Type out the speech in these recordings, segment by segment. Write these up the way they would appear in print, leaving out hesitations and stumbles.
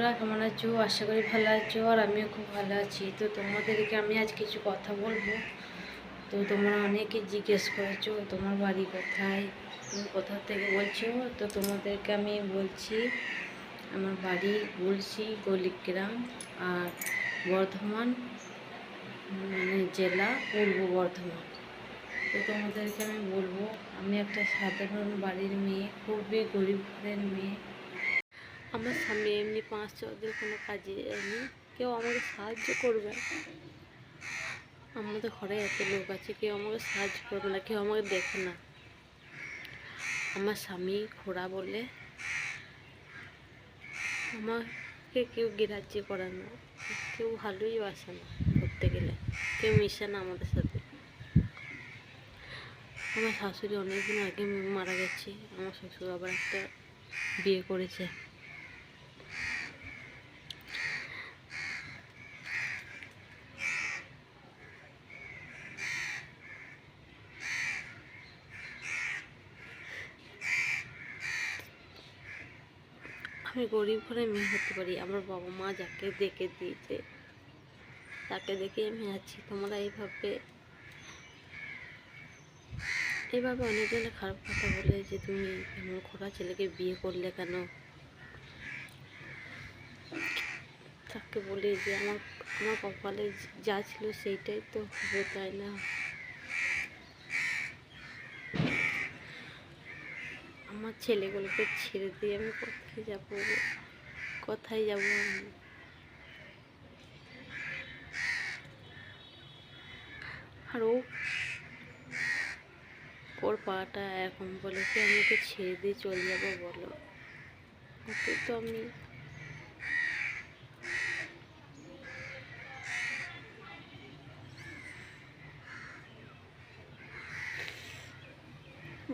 বন্ধুরা, কেমন আছো? আশা করি ভালো আছো, আর আমিও খুব ভালো আছি। তো তোমাদেরকে আমি আজ কিছু কথা বলবো। তো তোমরা অনেকে জিজ্ঞেস করেছো তোমার বাড়ি কোথায়, তুমি কোথা থেকে বলছো। তো তোমাদেরকে আমি বলছি আমার বাড়ি গুলশি গলিগ্রাম, আর বর্ধমান জেলা পূর্ব বর্ধমান। তো তোমাদেরকে আমি বলবো, আমি একটা সাধারণ বাড়ির মেয়ে, খুবই গরিব ঘরের মেয়ে। আমার স্বামী এমনি 5 দিন কোনো কাজে যায়নি, কেউ আমাকে সাহায্য করবে। আমাদের ঘরে এত লোক আছে, কেউ আমাকে সাহায্য করবে না, কেউ আমাকে দেখে না। আমার স্বামী খোড়া বলে আমাকে কেউ গ্রাহ্য করে না, কেউ ভালোই বাসে না, ধরতে গেলে কেউ মিশে না আমাদের সাথে। আমার শাশুড়ি অনেকদিন আগে মারা গেছে, আমার শ্বশুর আবার একটা বিয়ে করেছে। আমি গরিব ঘরে মেয়ে হতে পারি, আমার বাবা মা যাকে দেখে দিয়েছে তাকে দেখে আমি আছি। তোমরা এইভাবে অনেকজনে খারাপ কথা বলে যে তুমি এমন খোড়া ছেলেকে বিয়ে করলে কেন। তাকে বলি যে আমার কপালে যা ছিল সেইটাই তো হবে, তাই না? আমার ছেলেগুলোকে ছেড়ে দিয়ে আমি কোথায় যাব আমি? আর ওর পাটা এখন বলে কি আমি ওকে ছেড়ে দিয়ে চলে যাবো? বলো, ওকে তো আমি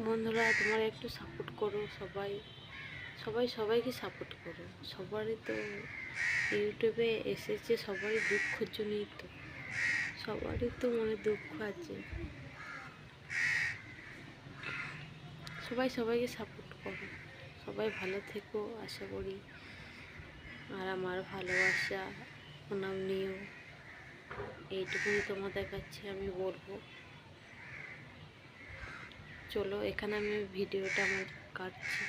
বন্ধুরা, তোমরা একটু সাপোর্ট করো, সবাইকে সাপোর্ট করো। সবারই তো ইউটিউবে এসেছে, সবারই দুঃখের জন্যই তো, সবারই তো মনে দুঃখ আছে। সবাইকে সাপোর্ট করো, সবাই ভালো থেকো আশা করি। আর আমার ভালোবাসা প্রণাম নিও, এইটুকুই তোমাদের কাছে আমি বলবো। চলো, এখানে আমি ভিডিওটা আমার কাটছি।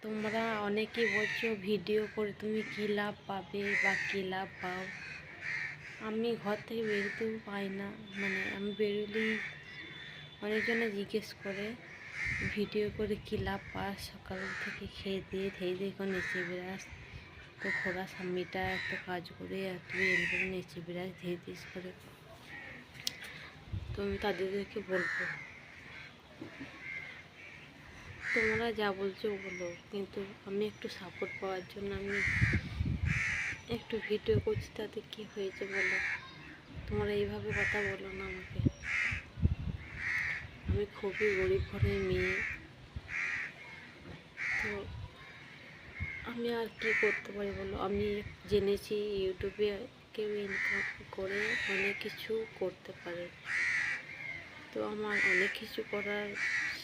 তোমরা অনেকেই বলছো ভিডিও করে তুমি কী লাভ পাবে বা কী লাভ পাও। আমি ঘর থেকে বেরোতেও পাই না, আমি বেরোলেই অনেকজনে জিজ্ঞেস করে ভিডিও করে কী লাভ পাস, সকাল থেকে খেয়ে দিয়ে করে নেচে বেড়াস। তো খোড়া স্বামীটা একটা কাজ করে আর তুই এর করে নেচে বেড়াস ধীরে করে। তো আমি তাদেরকে বলবো, তোমরা যা বলছো বলো, কিন্তু আমি একটু সাপোর্ট পাওয়ার জন্য আমি একটু ভিডিও করছি, তাতে কি হয়েছে বলো? তোমরা এইভাবে কথা বলো না আমাকে। আমি খুবই গরিব ঘরের মেয়ে, তো আমি আর কি করতে পারি বলো? আমি জেনেছি ইউটিউবে কেউ ইনকাম করে অনেক কিছু করতে পারে, তো আমার অনেক কিছু করার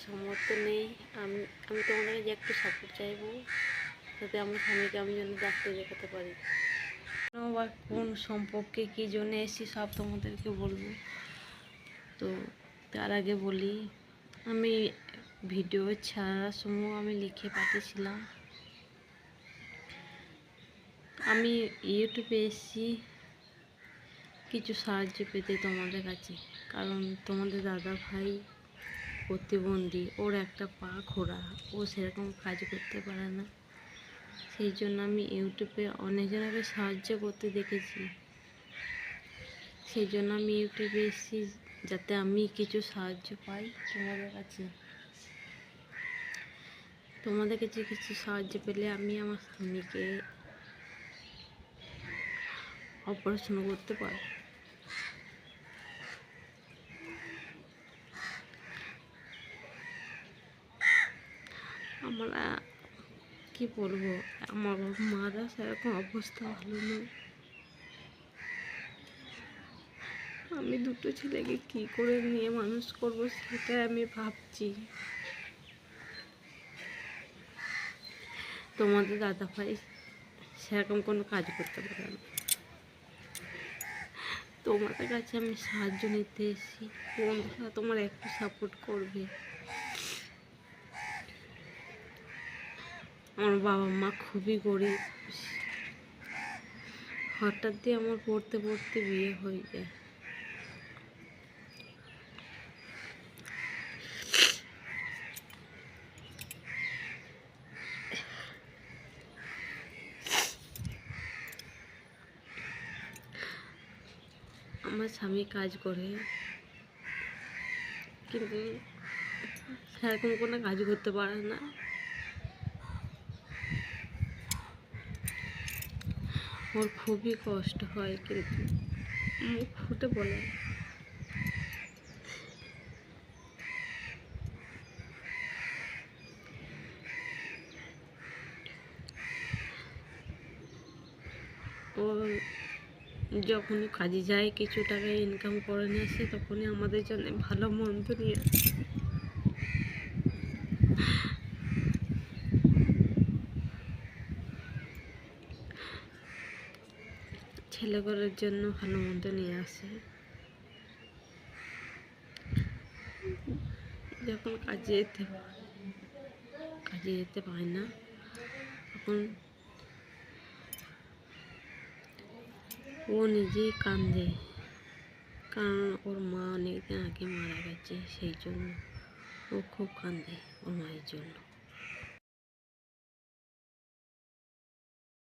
সামর্থ্য নেই। আমি তোমাদের যে একটু সাপোর্ট চাইবো, যাতে আমার স্বামীকে আমি যেন ডাক্তার দেখাতে পারি, বা কোন সম্পর্কে কী জন্য এসেছি সব তোমাদেরকে বলবো। তো তার আগে বলি, আমি ভিডিও ছাড়ার সময় আমি লিখে পাঠিয়েছিলাম আমি ইউটিউবে এসেছি কিছু সাহায্য পেতে তোমাদের কাছে। কারণ তোমাদের দাদা ভাই প্রতিবন্ধী, ওর একটা পা খোড়া, ও সেরকম কাজ করতে পারে না। সেই জন্য আমি ইউটিউবে অনেকজনকে সাহায্য করতে দেখেছি, সেই জন্য আমি ইউটিউবে এসেছি যাতে আমি কিছু সাহায্য পাই তোমাদের কাছে। তোমাদের কাছে কিছু সাহায্য পেলে আমি আমার স্বামীকে অপারেশন করতে পারবো। আমরা কি বলবো, আমার মারা সেরকম অবস্থা ভালো নয়। আমি দুটো ছেলেকে কি করে নিয়ে মানুষ করবো সেটাই আমি ভাবছি। তোমাদের দাদা ভাই সেরকম কোনো কাজ করতে পারে না। তোমাদের কাছে আমি সাহায্য নিতে এসেছি, বন্ধুরা তোমার একটু সাপোর্ট করবে। আমার বাবা মা খুবই গরিব, হঠাৎ দিয়ে আমার পড়তে পড়তে বিয়ে হয়ে যায়। আমার স্বামী কাজ করে, কিন্তু সেরকম কোনো কাজ করতে পারে না। ওর খুবই কষ্ট হয়, কিন্তু মুখ ফুটে বলে। ও যখনই কাজে যায় কিছু টাকা ইনকাম করে নিয়ে আসে, তখনই আমাদের জন্য ভালো মন্দ নিয়ে আসে। ছেলেগুলোর জন্য ভালো মন্দ নিয়ে আসে। যখন কাজে যেতে পায় না, তখন ও নিজেই কান্দে, কারণ ওর মা অনেকদিন আগে মারা গেছে, সেই জন্য ও খুব কান্দে ওর মায়ের জন্য।